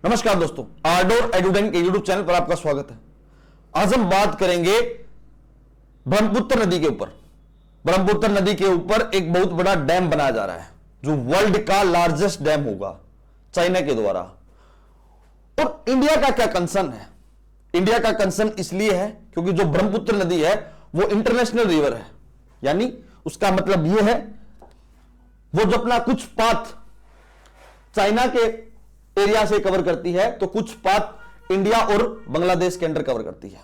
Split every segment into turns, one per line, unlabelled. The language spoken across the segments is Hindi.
नमस्कार दोस्तों, आर्डोर एडुडेंट के यूट्यूब चैनल पर आपका स्वागत है। आज हम बात करेंगे ब्रह्मपुत्र नदी के ऊपर। ब्रह्मपुत्र नदी के ऊपर एक बहुत बड़ा डैम बनाया जा रहा है जो वर्ल्ड का लार्जेस्ट डैम होगा चाइना के द्वारा। और इंडिया का क्या कंसर्न है? इंडिया का कंसर्न इसलिए है क्योंकि जो ब्रह्मपुत्र नदी है वो इंटरनेशनल रिवर है, यानी उसका मतलब यह है वो जो अपना कुछ पाथ चाइना के एरिया से कवर करती है तो कुछ पाथ इंडिया और बांग्लादेश के अंदर कवर करती है।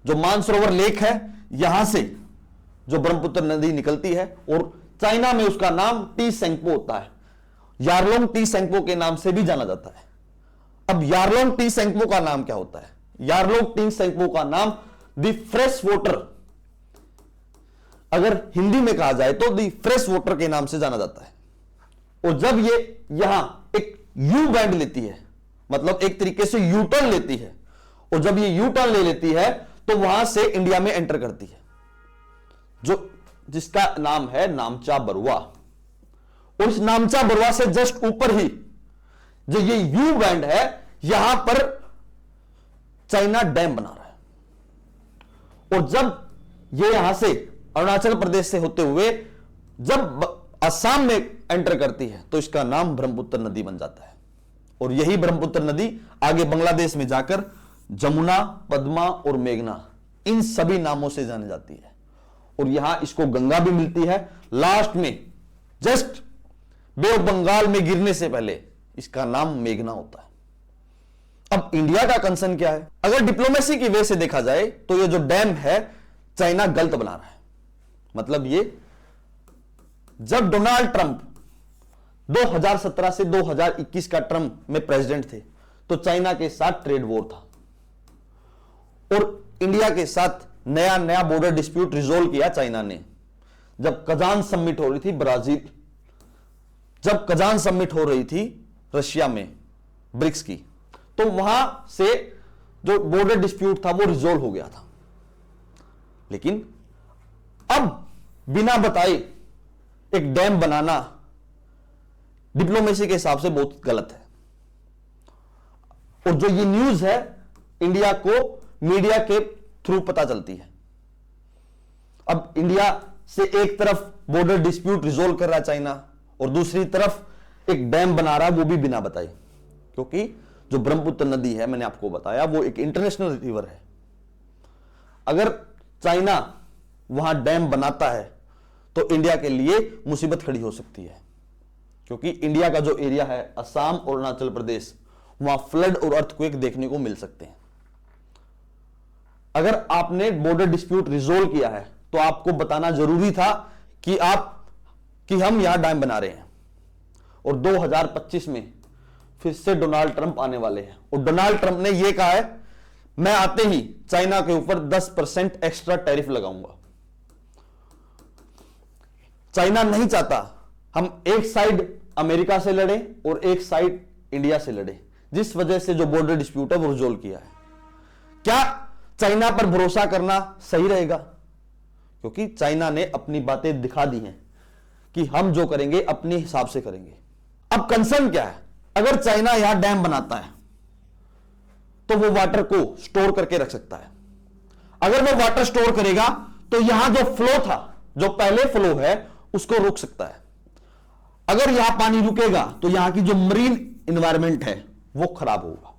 जो मानसरोवर लेक है यहां से जो ब्रह्मपुत्र नदी निकलती है और चाइना में उसका नाम टी सेंगपो होता है। यारलोंग टी सेंगपो के नाम से भी जाना जाता है। अब यारलोंग टी सेंगपो का नाम क्या होता है? यारलोंग टी सेंगपो का नाम द फ्रेश वाटर, अगर हिंदी में कहा जाए तो द फ्रेश वाटर के नाम से जाना जाता है। और जब ये यहां एक यू बैंड लेती है, मतलब एक तरीके से यू टर्न लेती है, और जब ये यू टर्न ले लेती है तो वहां से इंडिया में एंटर करती है, जो जिसका नाम है नामचा बरुआ। और इस नामचा बरुआ से जस्ट ऊपर ही जो ये यू बैंड है यहां पर चाइना डैम बना रहा है। और जब ये यहां से अरुणाचल प्रदेश से होते हुए जब असम में एंटर करती है तो इसका नाम ब्रह्मपुत्र नदी बन जाता है। और यही ब्रह्मपुत्र नदी आगे बांग्लादेश में जाकर जमुना, पद्मा और मेघना इन सभी नामों से जानी जाती है। और यहां इसको गंगा भी मिलती है। लास्ट में जस्ट बे ऑफ बंगाल में गिरने से पहले इसका नाम मेघना होता है। अब इंडिया का कंसर्न क्या है? अगर डिप्लोमेसी की वे से देखा जाए तो ये जो डैम है चाइना गलत बना रहा है। मतलब ये जब डोनाल्ड ट्रंप 2017 से 2021 का टर्म में प्रेसिडेंट थे तो चाइना के साथ ट्रेड वॉर था और इंडिया के साथ नया नया बॉर्डर डिस्प्यूट रिजोल्व किया चाइना ने। जब कजान समिट हो रही थी ब्राजील, जब कजान समिट हो रही थी रशिया में ब्रिक्स की, तो वहां से जो बॉर्डर डिस्प्यूट था वो रिजोल्व हो गया था। लेकिन अब बिना बताए एक डैम बनाना डिप्लोमेसी के हिसाब से बहुत गलत है। और जो ये न्यूज है इंडिया को मीडिया के थ्रू पता चलती है। अब इंडिया से एक तरफ बॉर्डर डिस्प्यूट रिजोल्व कर रहा है चाइना और दूसरी तरफ एक डैम बना रहा है, वो भी बिना बताए। क्योंकि जो ब्रह्मपुत्र नदी है, मैंने आपको बताया, वो एक इंटरनेशनल रिवर है। अगर चाइना वहां डैम बनाता है तो इंडिया के लिए मुसीबत खड़ी हो सकती है। क्योंकि इंडिया का जो एरिया है असम और अरुणाचल प्रदेश, वहां फ्लड और अर्थक्वेक देखने को मिल सकते हैं। अगर आपने बॉर्डर डिस्प्यूट रिजोल्व किया है तो आपको बताना जरूरी था कि हम यहां डैम बना रहे हैं। और 2025 में फिर से डोनाल्ड ट्रंप आने वाले हैं और डोनाल्ड ट्रंप ने यह कहा है मैं आते ही चाइना के ऊपर 10% एक्स्ट्रा टैरिफ लगाऊंगा। चाइना नहीं चाहता हम एक साइड अमेरिका से लड़े और एक साइड इंडिया से लड़े, जिस वजह से जो बॉर्डर डिस्प्यूट है वो रिजोल्व किया है। क्या चाइना पर भरोसा करना सही रहेगा? क्योंकि चाइना ने अपनी बातें दिखा दी हैं कि हम जो करेंगे अपने हिसाब से करेंगे। अब कंसर्न क्या है? अगर चाइना यहां डैम बनाता है तो वो वाटर को स्टोर करके रख सकता है। अगर वो वाटर स्टोर करेगा तो यहां जो फ्लो था, जो पहले फ्लो है, उसको रोक सकता है। अगर यहां पानी रुकेगा तो यहां की जो मरीन एनवायरनमेंट है वो खराब होगा।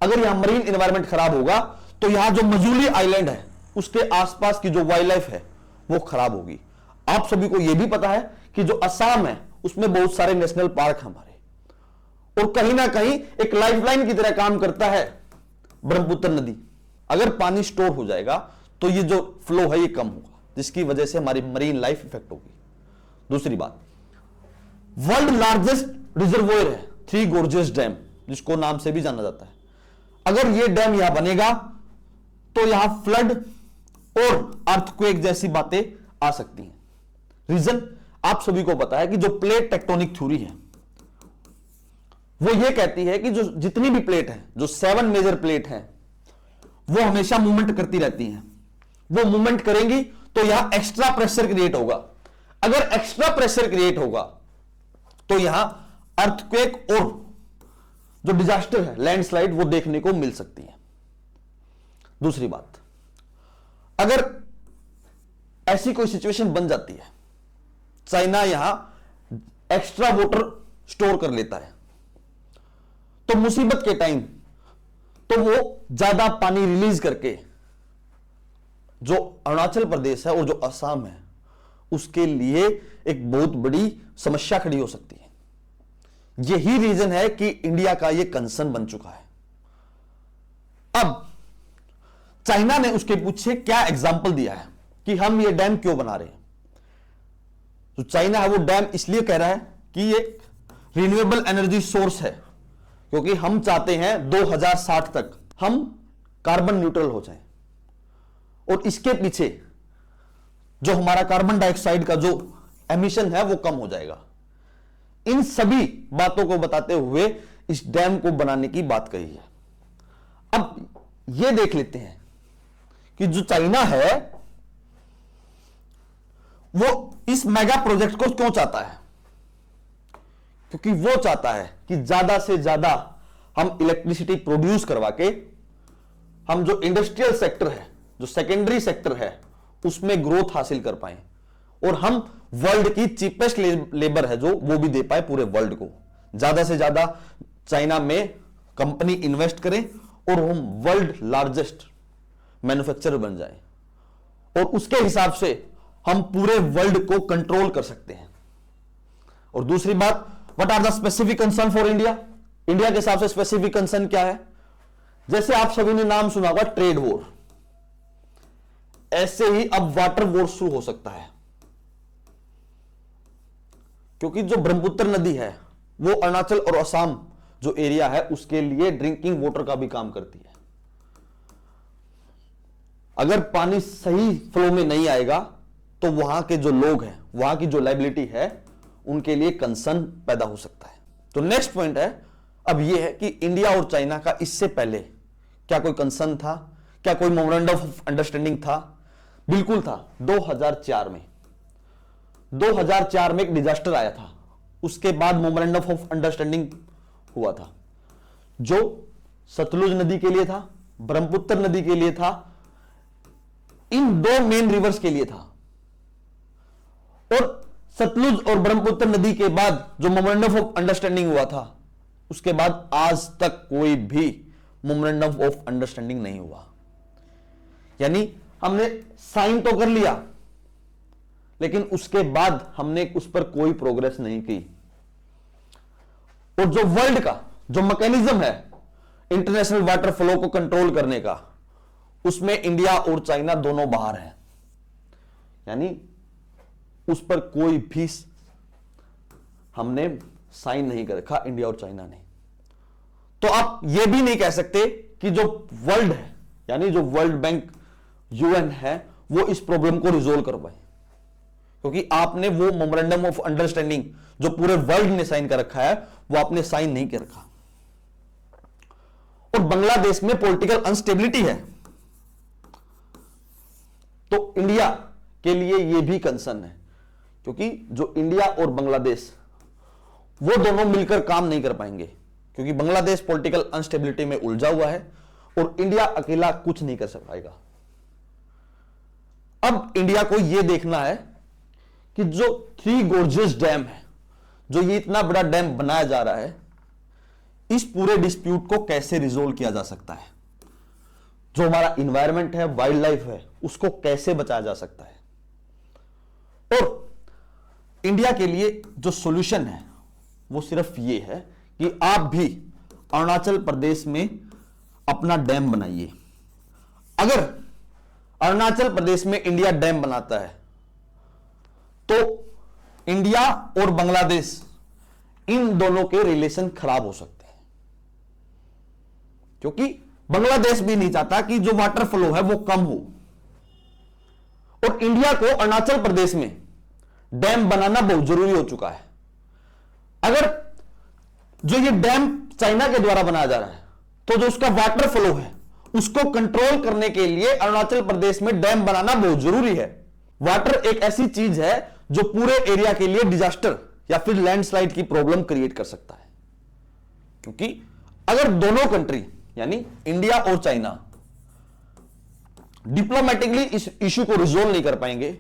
अगर यहां मरीन एनवायरनमेंट खराब होगा तो यहां जो मजूली आइलैंड है उसके आसपास की जो वाइल्ड लाइफ है वो खराब होगी। आप सभी को यह भी पता है कि जो असम है उसमें बहुत सारे नेशनल पार्क हमारे, और कहीं ना कहीं एक लाइफलाइन की तरह काम करता है ब्रह्मपुत्र नदी। अगर पानी स्टोर हो जाएगा तो ये जो फ्लो है ये कम होगा, जिसकी वजह से हमारी मरीन लाइफ इफेक्ट होगी। दूसरी बात, वर्ल्ड लार्जेस्ट रिजर्वोयर है थ्री गोर्जेस डैम, जिसको नाम से भी जाना जाता है। अगर यह डैम यहां बनेगा तो यहां फ्लड और अर्थक्वेक जैसी बातें आ सकती हैं। रीजन आप सभी को पता है कि जो प्लेट टेक्टोनिक थ्योरी है वो ये कहती है कि जो जितनी भी प्लेट है, जो 7 मेजर प्लेट है, वो हमेशा मूवमेंट करती रहती हैं। वो मूवमेंट करेंगी तो यहां एक्स्ट्रा प्रेशर क्रिएट होगा। अगर एक्स्ट्रा प्रेशर क्रिएट होगा तो यहां अर्थक्वेक और जो डिजास्टर है, लैंडस्लाइड, वो देखने को मिल सकती है। दूसरी बात, अगर ऐसी कोई सिचुएशन बन जाती है, चाइना यहां एक्स्ट्रा वाटर स्टोर कर लेता है, तो मुसीबत के टाइम तो वो ज्यादा पानी रिलीज करके जो अरुणाचल प्रदेश है और जो असम है उसके लिए एक बहुत बड़ी समस्या खड़ी हो सकती है। यही रीजन है कि इंडिया का यह कंसर्न बन चुका है। अब चाइना ने उसके पीछे क्या एग्जाम्पल दिया है कि हम ये डैम क्यों बना रहे हैं। तो चाइना है वो डैम इसलिए कह रहा है कि ये रिन्यूएबल एनर्जी सोर्स है, क्योंकि हम चाहते हैं 2060 तक हम कार्बन न्यूट्रल हो जाएं, और इसके पीछे जो हमारा कार्बन डाइऑक्साइड का जो एमिशन है वो कम हो जाएगा। इन सभी बातों को बताते हुए इस डैम को बनाने की बात कही है। अब यह देख लेते हैं कि जो चाइना है वो इस मेगा प्रोजेक्ट को क्यों चाहता है। क्योंकि वो चाहता है कि ज्यादा से ज्यादा हम इलेक्ट्रिसिटी प्रोड्यूस करवा के हम जो इंडस्ट्रियल सेक्टर है, जो सेकेंडरी सेक्टर है, उसमें ग्रोथ हासिल कर पाए, और हम वर्ल्ड की चीपेस्ट लेबर है जो वो भी दे पाए पूरे वर्ल्ड को। ज्यादा से ज्यादा चाइना में कंपनी इन्वेस्ट करें और हम वर्ल्ड लार्जेस्ट मैन्युफैक्चरर बन जाए, और उसके हिसाब से हम पूरे वर्ल्ड को कंट्रोल कर सकते हैं। और दूसरी बात, what are the specific concern for India. India के हिसाब से स्पेसिफिक कंसर्न क्या है। जैसे आप सभी ने नाम सुना होगा ट्रेड वॉर, ऐसे ही अब वाटर वॉर शुरू हो सकता है, क्योंकि जो ब्रह्मपुत्र नदी है वो अरुणाचल और असम जो एरिया है उसके लिए ड्रिंकिंग वाटर का भी काम करती है। अगर पानी सही फ्लो में नहीं आएगा तो वहां के जो लोग हैं, वहां की जो लाइबिलिटी है, उनके लिए कंसर्न पैदा हो सकता है। तो नेक्स्ट पॉइंट है अब यह है कि इंडिया और चाइना का इससे पहले क्या कोई कंसर्न था, क्या कोई मेमोरेंडम ऑफ अंडरस्टैंडिंग था। बिल्कुल था। 2004 में एक डिजास्टर आया था, उसके बाद मेमोरेंडम ऑफ अंडरस्टैंडिंग हुआ था, जो सतलुज नदी के लिए था, ब्रह्मपुत्र नदी के लिए था, इन दो मेन रिवर्स के लिए था। और सतलुज और ब्रह्मपुत्र नदी के बाद जो मेमोरेंडम ऑफ अंडरस्टैंडिंग हुआ था, उसके बाद आज तक कोई भी मेमोरेंडम ऑफ अंडरस्टैंडिंग नहीं हुआ। यानी हमने साइन तो कर लिया, लेकिन उसके बाद हमने उस पर कोई प्रोग्रेस नहीं की। और जो वर्ल्ड का जो मैकेनिज्म है इंटरनेशनल वाटर फ्लो को कंट्रोल करने का, उसमें इंडिया और चाइना दोनों बाहर हैं। यानी उस पर कोई भी हमने साइन नहीं कर रखा, इंडिया और चाइना ने। तो आप यह भी नहीं कह सकते कि जो वर्ल्ड है, यानी जो वर्ल्ड बैंक, यूएन है, वो इस प्रॉब्लम को रिजोल्व कर पाए, क्योंकि आपने वो मेमोरेंडम ऑफ अंडरस्टैंडिंग जो पूरे वर्ल्ड ने साइन कर रखा है वो आपने साइन नहीं कर रखा। और बांग्लादेश में पॉलिटिकल अनस्टेबिलिटी है, तो इंडिया के लिए यह भी कंसर्न है, क्योंकि जो इंडिया और बांग्लादेश वो दोनों मिलकर काम नहीं कर पाएंगे, क्योंकि बांग्लादेश पॉलिटिकल अनस्टेबिलिटी में उलझा हुआ है और इंडिया अकेला कुछ नहीं कर पाएगा। अब इंडिया को यह देखना है कि जो थ्री गोर्जियस डैम है, जो ये इतना बड़ा डैम बनाया जा रहा है, इस पूरे डिस्प्यूट को कैसे रिजोल्व किया जा सकता है। जो हमारा इन्वायरमेंट है, वाइल्ड लाइफ है, उसको कैसे बचाया जा सकता है। और इंडिया के लिए जो सॉल्यूशन है वो सिर्फ ये है कि आप भी अरुणाचल प्रदेश में अपना डैम बनाइए। अगर अरुणाचल प्रदेश में इंडिया डैम बनाता है तो इंडिया और बांग्लादेश इन दोनों के रिलेशन खराब हो सकते हैं, क्योंकि बांग्लादेश भी नहीं चाहता कि जो वाटर फ्लो है वो कम हो, और इंडिया को अरुणाचल प्रदेश में डैम बनाना बहुत जरूरी हो चुका है। अगर जो ये डैम चाइना के द्वारा बनाया जा रहा है, तो जो उसका वाटर फ्लो है उसको कंट्रोल करने के लिए अरुणाचल प्रदेश में डैम बनाना बहुत जरूरी है। वाटर एक ऐसी चीज है जो पूरे एरिया के लिए डिजास्टर या फिर लैंडस्लाइड की प्रॉब्लम क्रिएट कर सकता है, क्योंकि अगर दोनों कंट्री यानी इंडिया और चाइना डिप्लोमेटिकली इस इशू को रिजोल्व नहीं कर पाएंगे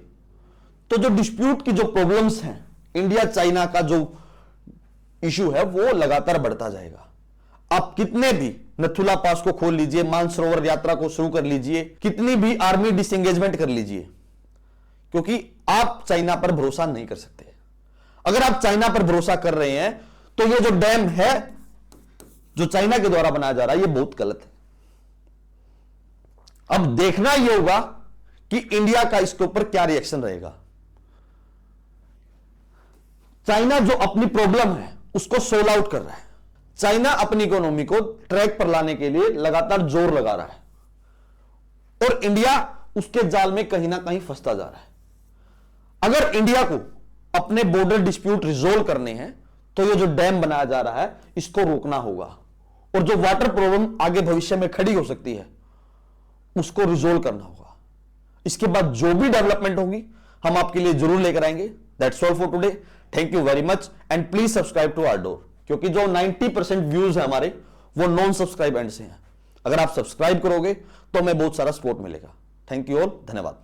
तो जो डिस्प्यूट की जो प्रॉब्लम्स हैं, इंडिया चाइना का जो इशू है वो लगातार बढ़ता जाएगा। आप कितने भी नथुला पास को खोल लीजिए, मानसरोवर यात्रा को शुरू कर लीजिए, कितनी भी आर्मी डिसएंगेजमेंट कर लीजिए, क्योंकि आप चाइना पर भरोसा नहीं कर सकते। अगर आप चाइना पर भरोसा कर रहे हैं तो ये जो डैम है जो चाइना के द्वारा बनाया जा रहा है ये बहुत गलत है। अब देखना यह होगा कि इंडिया का इसके ऊपर क्या रिएक्शन रहेगा। चाइना जो अपनी प्रॉब्लम है उसको सोल्व आउट कर रहा है। चाइना अपनी इकोनॉमी को ट्रैक पर लाने के लिए लगातार जोर लगा रहा है और इंडिया उसके जाल में कहीं ना कहीं फंसता जा रहा है। अगर इंडिया को अपने बॉर्डर डिस्प्यूट रिजोल्व करने हैं तो ये जो डैम बनाया जा रहा है इसको रोकना होगा और जो वाटर प्रॉब्लम आगे भविष्य में खड़ी हो सकती है उसको रिजोल्व करना होगा। इसके बाद जो भी डेवलपमेंट होगी हम आपके लिए जरूर लेकर आएंगे। That's all for today. Thank you very much and please subscribe to our door, क्योंकि जो 90% व्यूज है हमारे वो नॉन सब्सक्राइब एंड से हैं। अगर आप सब्सक्राइब करोगे तो हमें बहुत सारा सपोर्ट मिलेगा। थैंक यू ऑल, धन्यवाद।